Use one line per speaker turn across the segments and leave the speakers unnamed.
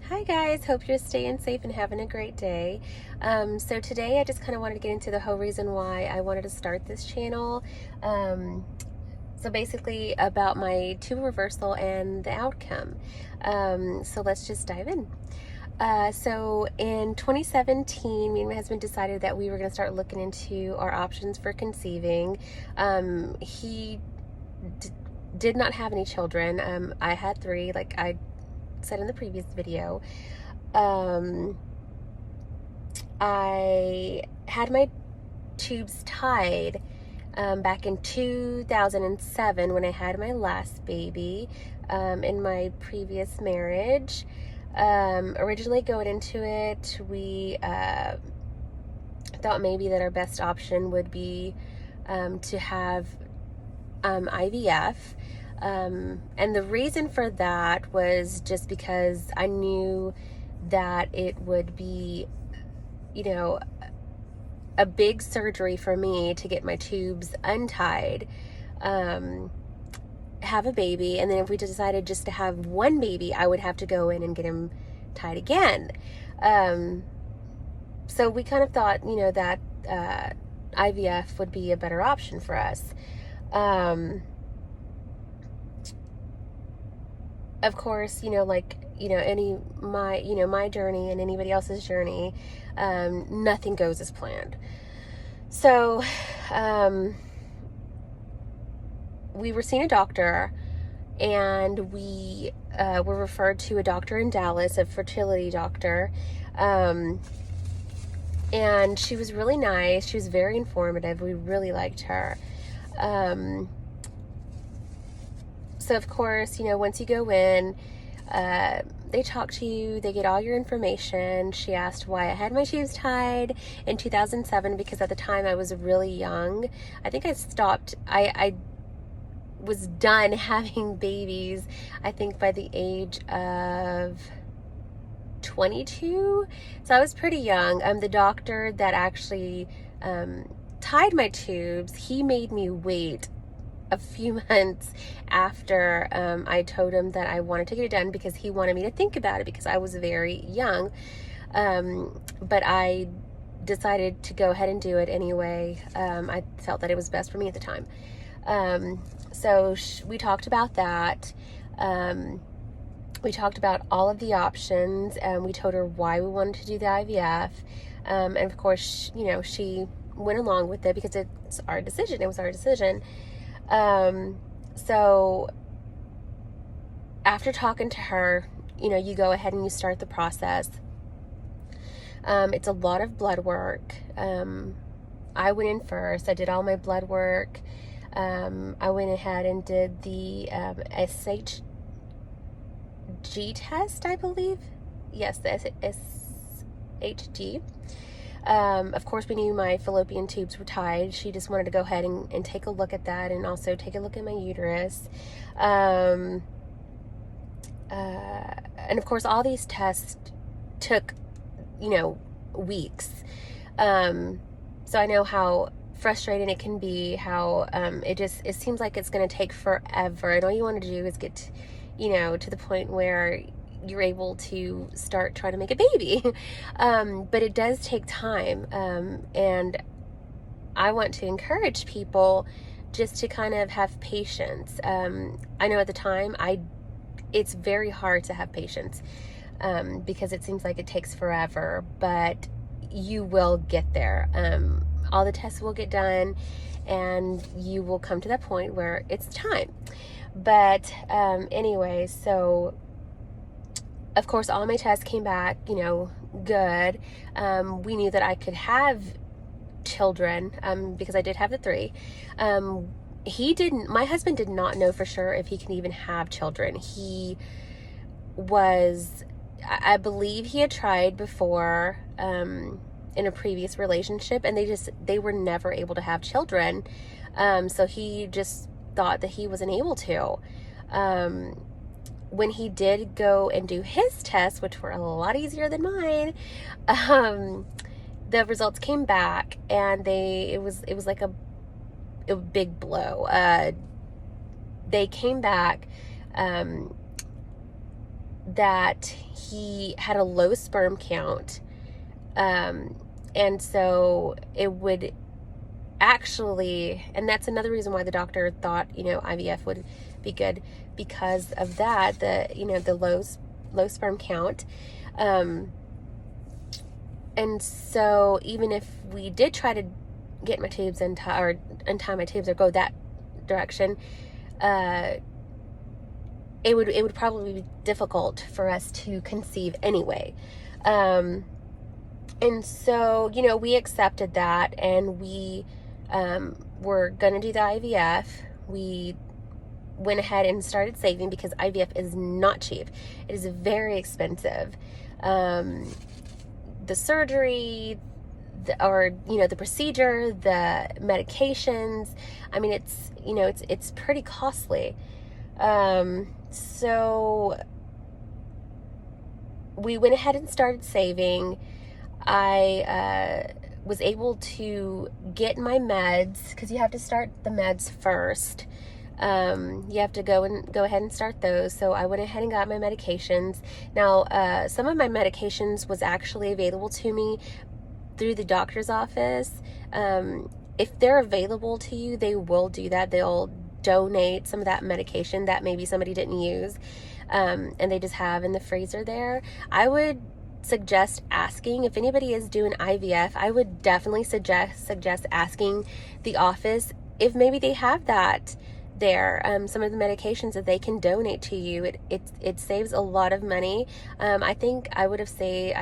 Hi guys, hope you're staying safe and having a great day. So today I just kind of wanted to get into the whole reason why I wanted to start this channel. So basically about my tubal reversal and the outcome. So let's just dive in. So in 2017, me and my husband decided that we were going to start looking into our options for conceiving. He did not have any children. I had three, like I said in the previous video. I had my tubes tied back in 2007 when I had my last baby in my previous marriage. Originally going into it, we thought maybe that our best option would be to have IVF. And the reason for that was just because I knew that it would be, a big surgery for me to get my tubes untied, have a baby, and then if we decided just to have one baby, I would have to go in and get him tied again. So we kind of thought, that IVF would be a better option for us. Of course, my journey and anybody else's journey, nothing goes as planned. So, we were seeing a doctor, and we were referred to a doctor in Dallas, a fertility doctor, and she was really nice. She was very informative. We really liked her. So of course, once you go in, they talk to you, they get all your information. She asked why I had my tubes tied in 2007, because at the time I was really young. I think I was done having babies, I think by the age of 22. So I was pretty young. The doctor that actually tied my tubes, he made me wait a few months after I told him that I wanted to get it done, because he wanted me to think about it because I was very young. But I decided to go ahead and do it anyway. I felt that it was best for me at the time. So we talked about that. We talked about all of the options, and we told her why we wanted to do the IVF. And of course, she went along with it because it's our decision. It was our decision. So after talking to her, you go ahead and you start the process. It's a lot of blood work. I went in first. I did all my blood work. I went ahead and did the SHG test, I believe. Yes, the SHG. Of course, we knew my fallopian tubes were tied. She just wanted to go ahead and take a look at that, and also take a look at my uterus. And of course, all these tests took, weeks. So I know how frustrating it can be, how it seems like it's going to take forever, and all you want to do is get to the point where you're able to start trying to make a baby. But it does take time, and I want to encourage people just to kind of have patience. I know at the time it's very hard to have patience, because it seems like it takes forever, but you will get there. All the tests will get done, and you will come to that point where it's time. But anyway, so of course, all my tests came back, good. We knew that I could have children, because I did have the three. My husband did not know for sure if he can even have children. I believe he had tried before, in a previous relationship, and they were never able to have children. So he just thought that he wasn't able to. When he did go and do his tests, which were a lot easier than mine, the results came back, and it was like a big blow. They came back that he had a low sperm count. And so it would actually, and that's another reason why the doctor thought, IVF would be good, because of that, the low sperm count. And so even if we did try to get my tubes or untie my tubes or go that direction, it would probably be difficult for us to conceive anyway. And so, we accepted that, and we were going to do the IVF. We went ahead and started saving, because IVF is not cheap. It is very expensive. The surgery, the procedure, the medications, I mean, it's pretty costly. So we went ahead and started saving. I was able to get my meds, because you have to start the meds first. You have to go ahead and start those. So I went ahead and got my medications. Now, some of my medications was actually available to me through the doctor's office. If they're available to you, they will do that. They'll donate some of that medication that maybe somebody didn't use, and they just have in the freezer there. I would suggest asking, if anybody is doing IVF, I would definitely suggest asking the office if maybe they have that there, some of the medications that they can donate to you. It saves a lot of money. I think I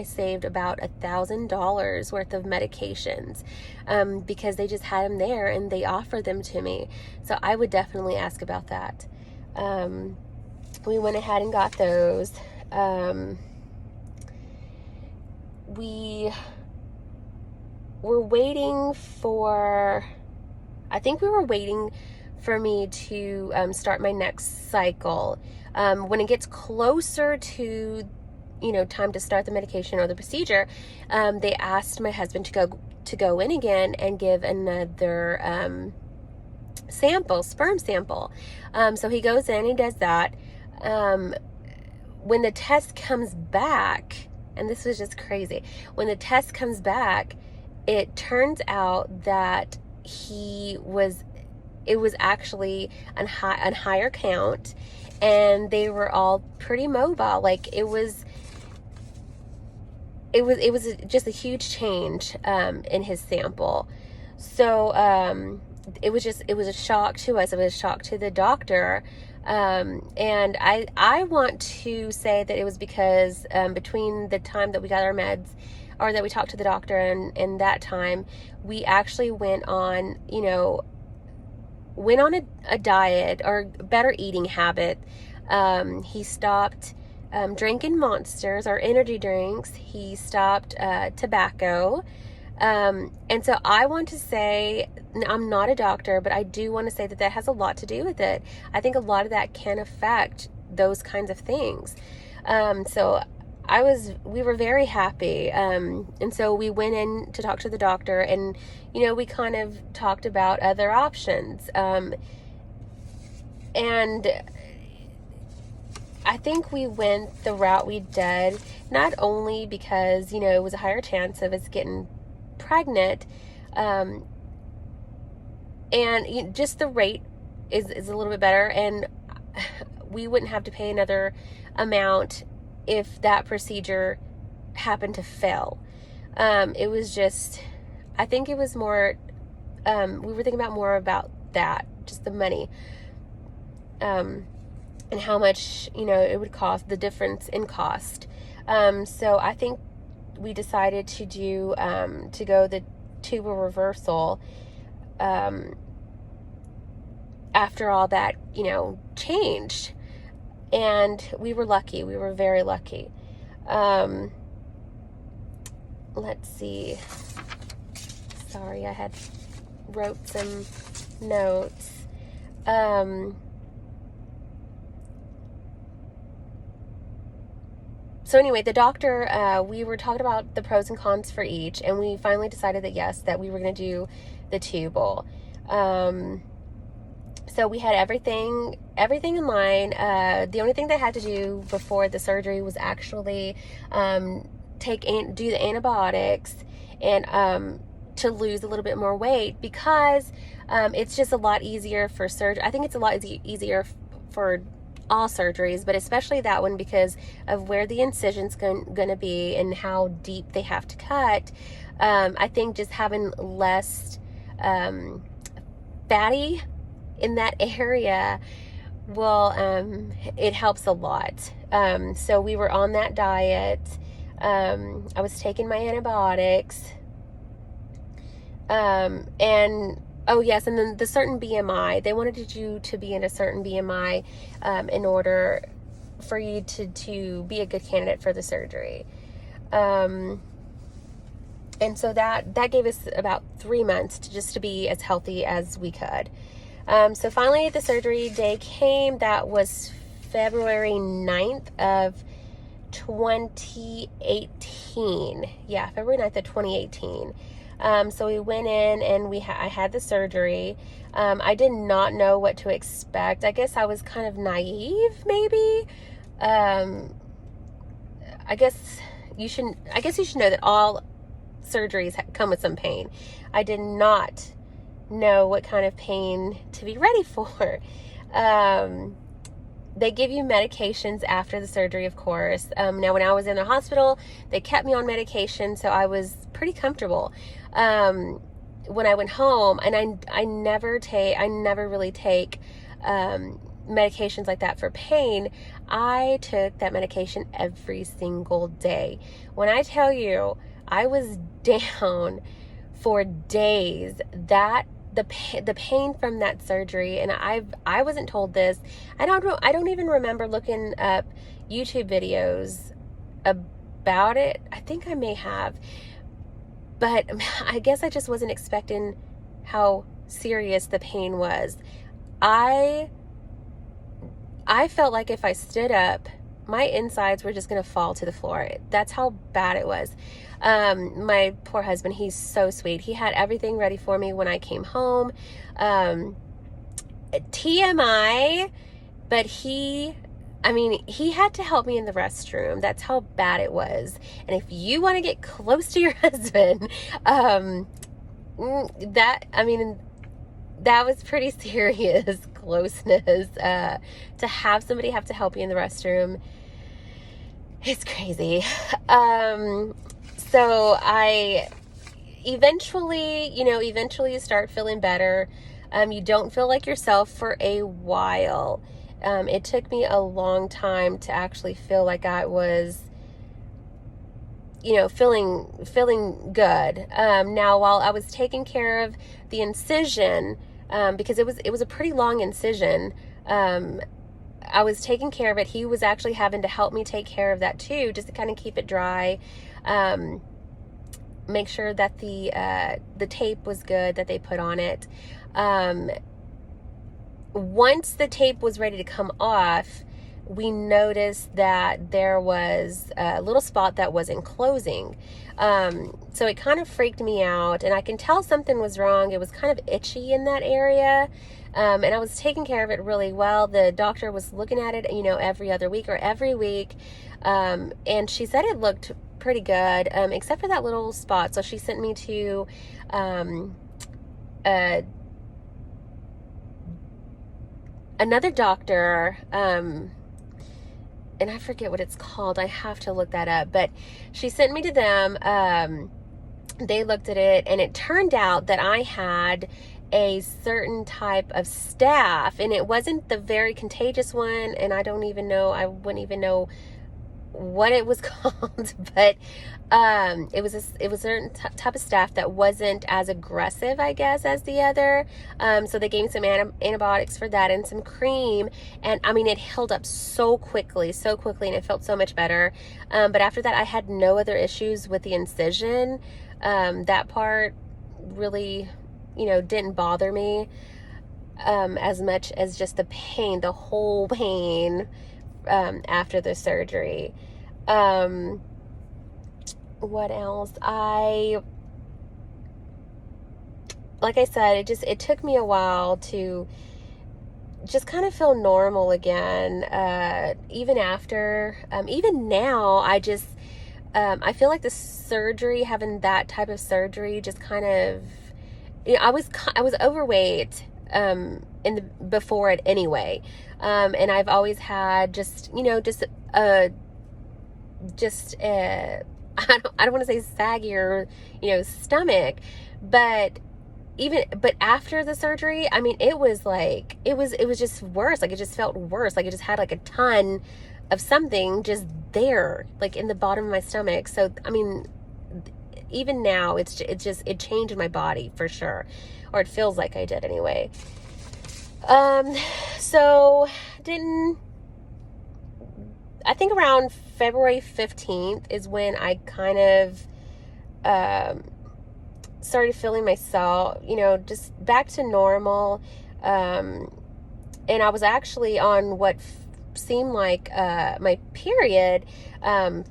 saved about $1,000 worth of medications, because they just had them there and they offered them to me. So I would definitely ask about that. We went ahead and got those. We were waiting for, for me to start my next cycle. When it gets closer to, time to start the medication or the procedure, they asked my husband to go in again and give another sperm sample. So he goes in, he does that. When the test comes back, and this was just crazy, when the test comes back, it turns out that it was actually a higher count, and they were all pretty mobile. Like it was just a huge change in his sample. So it was a shock to us. It was a shock to the doctor. And I want to say that it was because between the time that we got our meds, or that we talked to the doctor, and that time, we actually went on a diet, or better eating habit. He stopped drinking Monsters or energy drinks. He stopped tobacco. And so I want to say, I'm not a doctor, but I do want to say that has a lot to do with it. I think a lot of that can affect those kinds of things. So we were very happy. And so we went in to talk to the doctor, and, we kind of talked about other options. And I think we went the route we did, not only because, it was a higher chance of us getting pregnant, and just the rate is a little bit better, and we wouldn't have to pay another amount if that procedure happened to fail. It was just, I think it was more, we were thinking more about that, just the money, and how much, it would cost, the difference in cost. So I think we decided to go the TUBAL reversal, after all that, changed. And we were lucky. We were very lucky. Let's see. Sorry, I wrote some notes. So anyway, the doctor, we were talking about the pros and cons for each, and we finally decided that yes, that we were going to do the TUBAL. So we had everything in line. The only thing they had to do before the surgery was actually do the antibiotics and to lose a little bit more weight, because it's just a lot easier for surgery. I think it's a lot easier for all surgeries, but especially that one because of where the incision's going to be and how deep they have to cut. I think just having less fatty in that area will it helps a lot. So we were on that diet. I was taking my antibiotics, and oh yes, and then the certain BMI, they wanted you to be in a certain BMI in order for you to be a good candidate for the surgery. And so that gave us about 3 months to be as healthy as we could. So finally the surgery day came. That was February 9th of 2018. Yeah, February 9th of 2018. So we went in and I had the surgery. I did not know what to expect. I guess I was kind of naive, maybe. I guess you should know that all surgeries come with some pain. I did not know what kind of pain to be ready for. They give you medications after the surgery, of course. Now, when I was in the hospital, they kept me on medication, so I was pretty comfortable. When I went home, and I never really take medications like that for pain. I took that medication every single day. When I tell you, I was down for days. That the pain from that surgery, and I wasn't told this. I don't even remember looking up YouTube videos about it. I think I may have, but I guess I just wasn't expecting how serious the pain was. I felt like if I stood up, my insides were just going to fall to the floor. That's how bad it was. My poor husband, he's so sweet. He had everything ready for me when I came home. TMI, but he had to help me in the restroom. That's how bad it was. And if you want to get close to your husband, that was pretty serious closeness. To have somebody have to help you in the restroom, it's crazy. So I eventually you start feeling better. You don't feel like yourself for a while. It took me a long time to actually feel like I was, feeling good. Now, while I was taking care of the incision, because it was a pretty long incision, I was taking care of it. He was actually having to help me take care of that too, just to kind of keep it dry, make sure that the tape was good that they put on it. Once the tape was ready to come off, we noticed that there was a little spot that wasn't closing. So it kind of freaked me out, and I can tell something was wrong. It was kind of itchy in that area. And I was taking care of it really well. The doctor was looking at it, every other week or every week. And she said it looked pretty good, except for that little spot. So she sent me to, another doctor, and I forget what it's called. I have to look that up, but she sent me to them. They looked at it, and it turned out that I had a certain type of staph, and it wasn't the very contagious one, and I wouldn't even know what it was called, but it was a certain type of staph that wasn't as aggressive, I guess, as the other. So they gave me some antibiotics for that and some cream, and it healed up so quickly, and it felt so much better. But after that, I had no other issues with the incision. That part really, didn't bother me as much as just the pain, the whole pain after the surgery. What else? Like I said, it took me a while to just kind of feel normal again. Even after, even now, I feel like the surgery, having that type of surgery, just kind of, I was overweight, before it anyway. And I've always had just, I don't want to say saggy or, stomach, but after the surgery, I mean, it was just worse. Like, it just felt worse. Like, it just had like a ton of something just there, like in the bottom of my stomach. So, I mean, even now, it changed my body for sure, or it feels like I did anyway. So I think around February 15th is when I kind of, started feeling myself, just back to normal. And I was actually on what seemed like, my period, from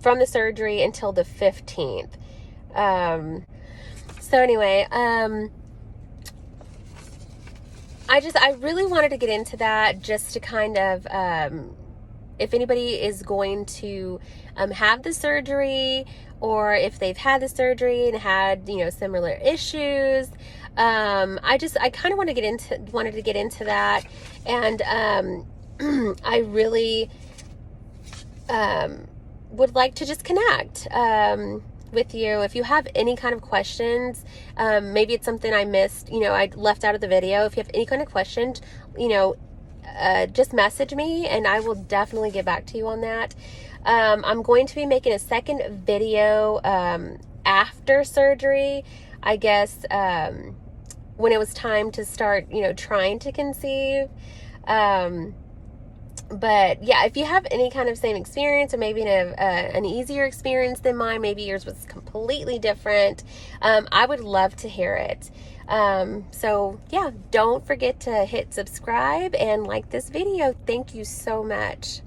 the surgery until the 15th. So anyway, I really wanted to get into that just to kind of, if anybody is going to have the surgery, or if they've had the surgery and had, similar issues, I kind of wanted to get into that. And I really would like to just connect with you. If you have any kind of questions, maybe it's something I missed, I left out of the video. If you have any kind of questions, just message me and I will definitely get back to you on that. I'm going to be making a second video after surgery, I guess, when it was time to start, trying to conceive. But yeah, if you have any kind of same experience, or maybe an easier experience than mine, maybe yours was completely different, I would love to hear it. So yeah, don't forget to hit subscribe and like this video. Thank you so much.